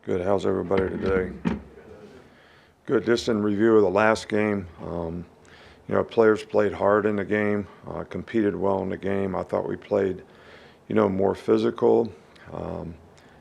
Good. How's everybody today? Good. Just in review of the last game, players played hard in the game, competed well in the game. I thought we played, more physical, um,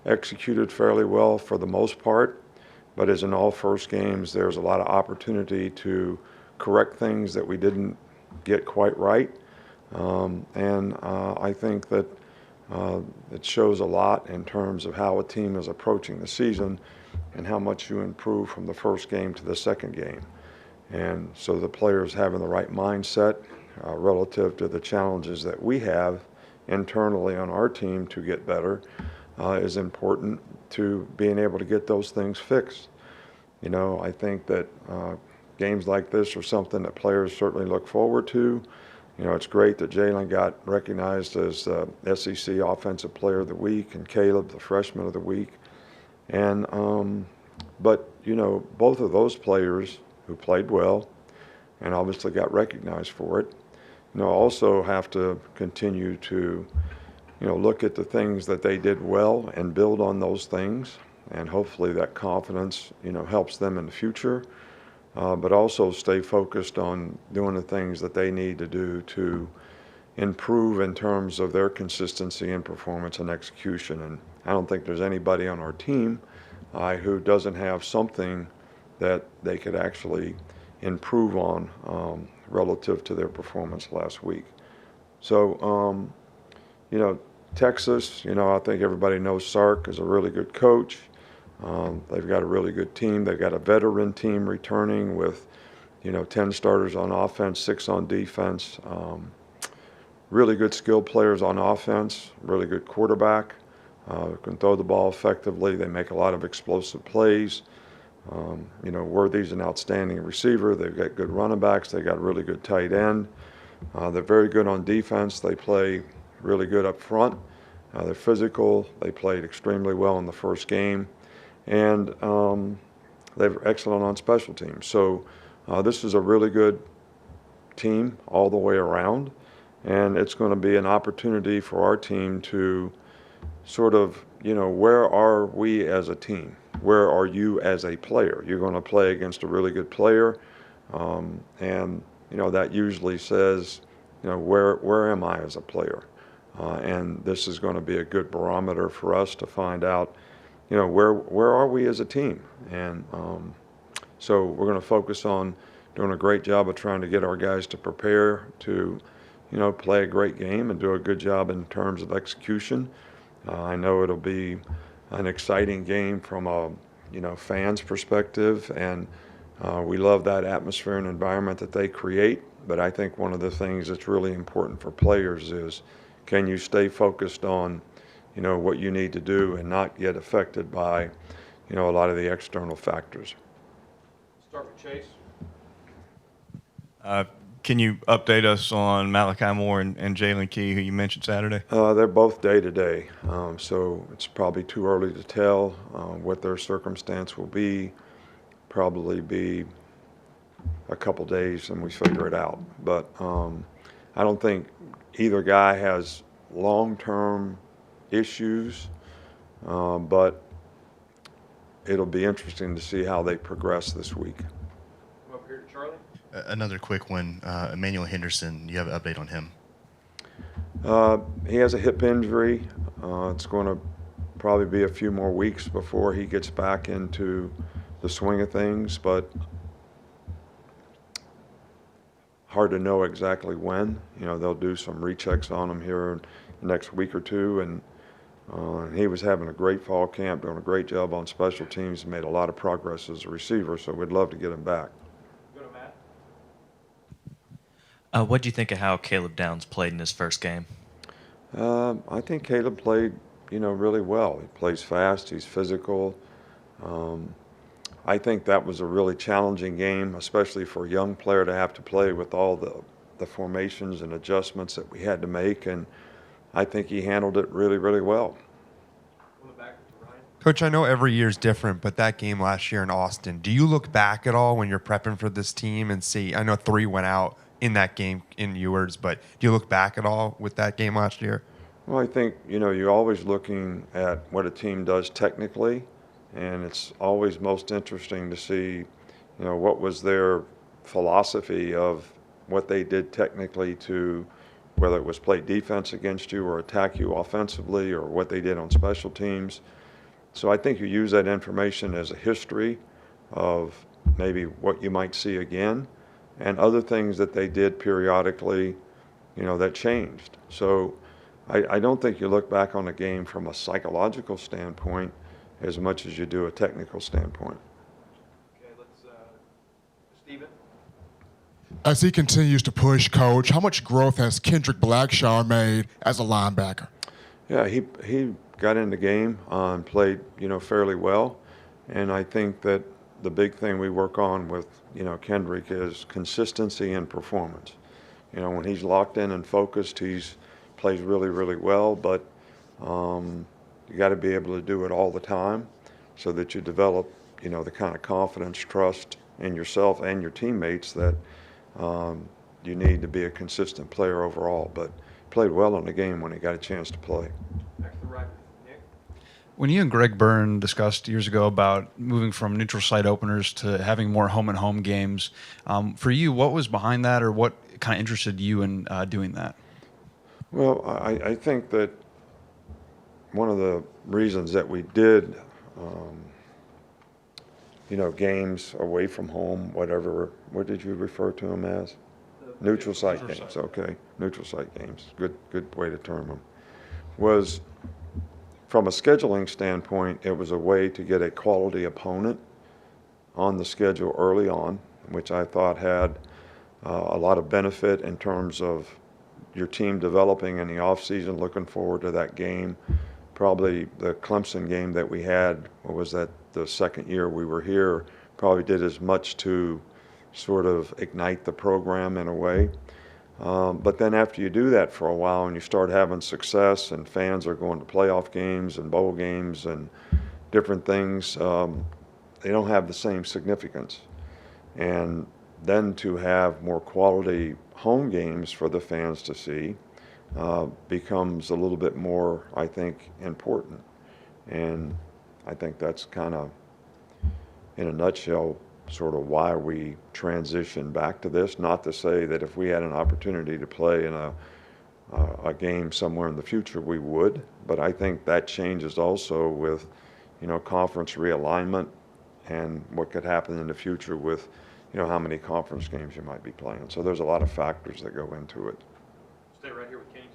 executed fairly well for the most part. But as in all first games, there's a lot of opportunity to correct things that we didn't get quite right. And I think that uh, it shows a lot in terms of how a team is approaching the season and how much you improve from the first game to the second game. And so the players having the right mindset relative to the challenges that we have internally on our team to get better is important to being able to get those things fixed. I think that games like this are something that players certainly look forward to. It's great that Jalen got recognized as SEC Offensive Player of the Week and Caleb the Freshman of the Week. And but both of those players who played well and obviously got recognized for it, also have to continue to look at the things that they did well and build on those things, and hopefully that confidence helps them in the future. But also stay focused on doing the things that they need to do to improve in terms of their consistency in performance and execution. And I don't think there's anybody on our team who doesn't have something that they could actually improve on relative to their performance last week. So, Texas, I think everybody knows Sark is a really good coach. They've got a really good team. They've got a veteran team returning with, 10 starters on offense, 6 on defense. Really good skilled players on offense, really good quarterback, can throw the ball effectively. They make a lot of explosive plays. Worthy's an outstanding receiver. They've got good running backs. They've got a really good tight end. They're very good on defense. They play really good up front. They're physical. They played extremely well in the first game. And they're excellent on special teams. So this is a really good team all the way around. And it's going to be an opportunity for our team to sort of, where are we as a team? Where are you as a player? You're going to play against a really good player. And that usually says, where am I as a player? And this is going to be a good barometer for us to find out, where are we as a team? And so we're going to focus on doing a great job of trying to get our guys to prepare to, play a great game and do a good job in terms of execution. I know it'll be an exciting game from a, fans' perspective, and we love that atmosphere and environment that they create. But I think one of the things that's really important for players is, can you stay focused on, what you need to do and not get affected by, a lot of the external factors. Start with Chase. Can you update us on Malachi Moore and Jalen Key, who you mentioned Saturday? They're both day to day, so it's probably too early to tell what their circumstance will be. Probably be a couple days and we figure it out. But I don't think either guy has long-term issues, but it'll be interesting to see how they progress this week. Come up here to Charlie. Another quick one, Emmanuel Henderson, you have an update on him? He has a hip injury. It's going to probably be a few more weeks before he gets back into the swing of things, but hard to know exactly when. They'll do some rechecks on him here in the next week or two, and he was having a great fall camp, doing a great job on special teams, made a lot of progress as a receiver, so we'd love to get him back. Go to Matt. What do you think of how Caleb Downs played in his first game? I think Caleb played, really well. He plays fast. He's physical. I think that was a really challenging game, especially for a young player to have to play with all the formations and adjustments that we had to make, and I think he handled it really, really well. On the back to Ryan. Coach, I know every year is different, but that game last year in Austin, do you look back at all when you're prepping for this team and see, I know 3 went out in that game in Ewers, but do you look back at all with that game last year? Well, I think, you're always looking at what a team does technically, and it's always most interesting to see, what was their philosophy of what they did technically to, whether it was play defense against you or attack you offensively, or what they did on special teams. So I think you use that information as a history of maybe what you might see again, and other things that they did periodically, that changed. So I don't think you look back on a game from a psychological standpoint as much as you do a technical standpoint. Okay, let's, Steven. As he continues to push, Coach, how much growth has Kendrick Blackshaw made as a linebacker? Yeah, he got in the game and played, fairly well. And I think that the big thing we work on with, Kendrick is consistency and performance. When he's locked in and focused, he's plays really, really well, but you got to be able to do it all the time so that you develop, the kind of confidence, trust in yourself and your teammates that you need to be a consistent player overall. But played well in the game when he got a chance to play. Back to the right, Nick. When you and Greg Byrne discussed years ago about moving from neutral site openers to having more home and home games, for you, what was behind that, or what kind of interested you in doing that? Well, I think that one of the reasons that we did, games away from home, whatever, what did you refer to them as? Neutral site games, okay. Neutral site games, good way to term them. Was, from a scheduling standpoint, it was a way to get a quality opponent on the schedule early on, which I thought had a lot of benefit in terms of your team developing in the offseason, looking forward to that game. Probably the Clemson game that we had, what was that, the second year we were here, probably did as much to sort of ignite the program in a way. But then after you do that for a while and you start having success and fans are going to playoff games and bowl games and different things, they don't have the same significance. And then to have more quality home games for the fans to see becomes a little bit more, I think, important. And I think that's kind of, in a nutshell, sort of why we transitioned back to this. Not to say that if we had an opportunity to play in a game somewhere in the future, we would. But I think that changes also with, conference realignment and what could happen in the future with, how many conference games you might be playing. So there's a lot of factors that go into it. Stay right here with Kings.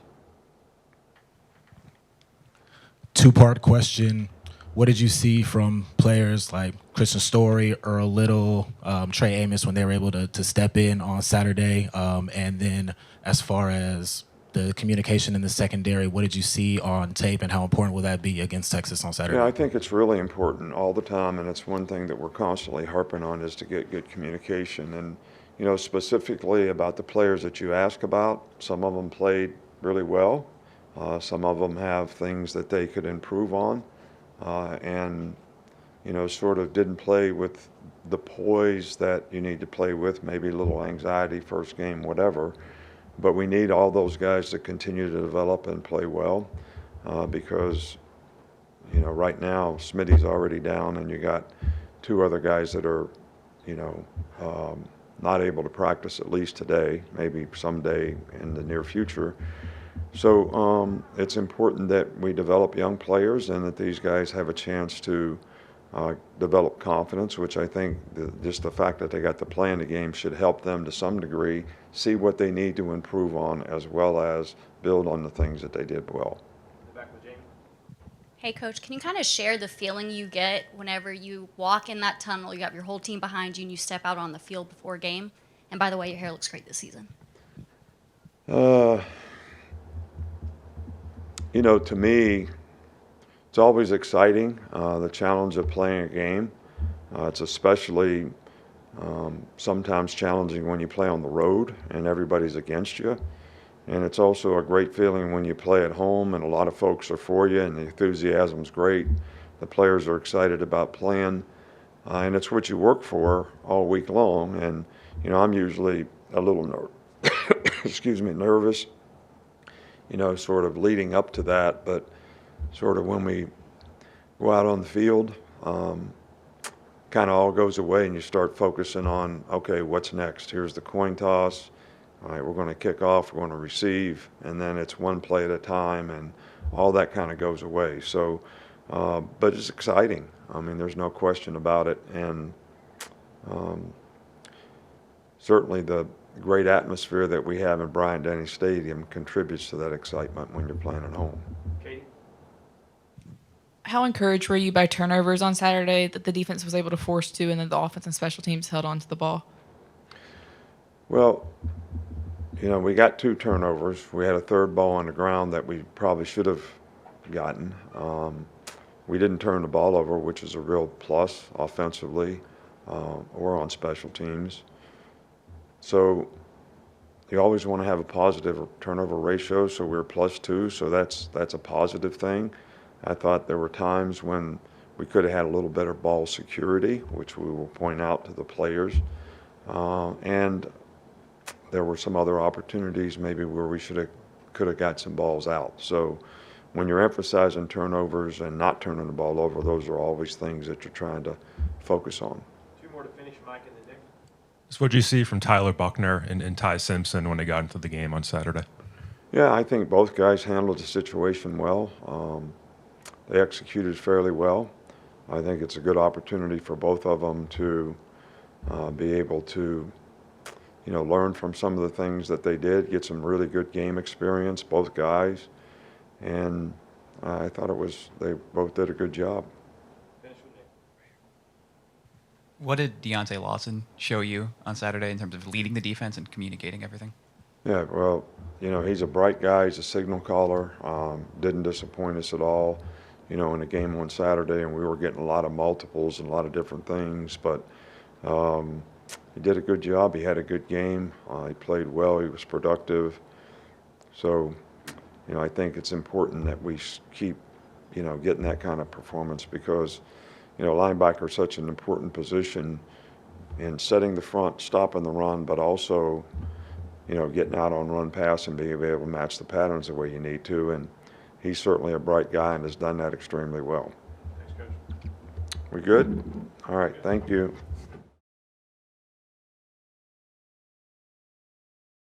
Two-part question. What did you see from players like Christian Story, Earl Little, Trey Amos when they were able to step in on Saturday? And then as far as the communication in the secondary, what did you see on tape, and how important will that be against Texas on Saturday? Yeah, I think it's really important all the time, and it's one thing that we're constantly harping on is to get good communication. And, specifically about the players that you ask about, some of them played really well. Some of them have things that they could improve on. And sort of didn't play with the poise that you need to play with, maybe a little anxiety first game, whatever. But we need all those guys to continue to develop and play well because, right now Smitty's already down and you got two other guys that are, not able to practice at least today, maybe someday in the near future. So it's important that we develop young players and that these guys have a chance to develop confidence, which I think just the fact that they got to play in the game should help them to some degree see what they need to improve on, as well as build on the things that they did well. Back with Jamie. Hey, Coach, can you kind of share the feeling you get whenever you walk in that tunnel, you got your whole team behind you, and you step out on the field before a game? And by the way, your hair looks great this season. To me, it's always exciting, the challenge of playing a game. It's especially sometimes challenging when you play on the road and everybody's against you. And it's also a great feeling when you play at home and a lot of folks are for you and the enthusiasm's great. The players are excited about playing. And it's what you work for all week long. And, I'm usually a little nervous, sort of leading up to that. But sort of when we go out on the field, kind of all goes away and you start focusing on, okay, what's next? Here's the coin toss. All right, we're going to kick off, we're going to receive, and then it's one play at a time, and all that kind of goes away. So, but it's exciting. I mean, there's no question about it. And certainly the great atmosphere that we have in Bryant-Denny Stadium contributes to that excitement when you're playing at home. Katie? How encouraged were you by turnovers on Saturday that the defense was able to force two and then the offense and special teams held on to the ball? Well, you know, we got 2 turnovers. We had a third ball on the ground that we probably should have gotten. We didn't turn the ball over, which is a real plus offensively or on special teams. So you always want to have a positive turnover ratio, so we're +2, so that's a positive thing. I thought there were times when we could have had a little better ball security, which we will point out to the players. And there were some other opportunities maybe where we could have got some balls out. So when you're emphasizing turnovers and not turning the ball over, those are always things that you're trying to focus on. 2 more to finish, Mike and then Nick. So what did you see from Tyler Buckner and Ty Simpson when they got into the game on Saturday? Yeah, I think both guys handled the situation well. They executed fairly well. I think it's a good opportunity for both of them to be able to, you know, learn from some of the things that they did, get some really good game experience, both guys. And I thought they both did a good job. Finish with Nick. What did Deontay Lawson show you on Saturday in terms of leading the defense and communicating everything? Yeah, well, you know, he's a bright guy. He's a signal caller. Didn't disappoint us at all, you know, in the game on Saturday. And we were getting a lot of multiples and a lot of different things. But he did a good job. He had a good game. He played well. He was productive. So, you know, I think it's important that we keep, you know, getting that kind of performance because, you know, linebacker is such an important position in setting the front, stopping the run, but also, you know, getting out on run pass and being able to match the patterns the way you need to. And he's certainly a bright guy and has done that extremely well. Thanks, Coach. We good? All right. Thank you.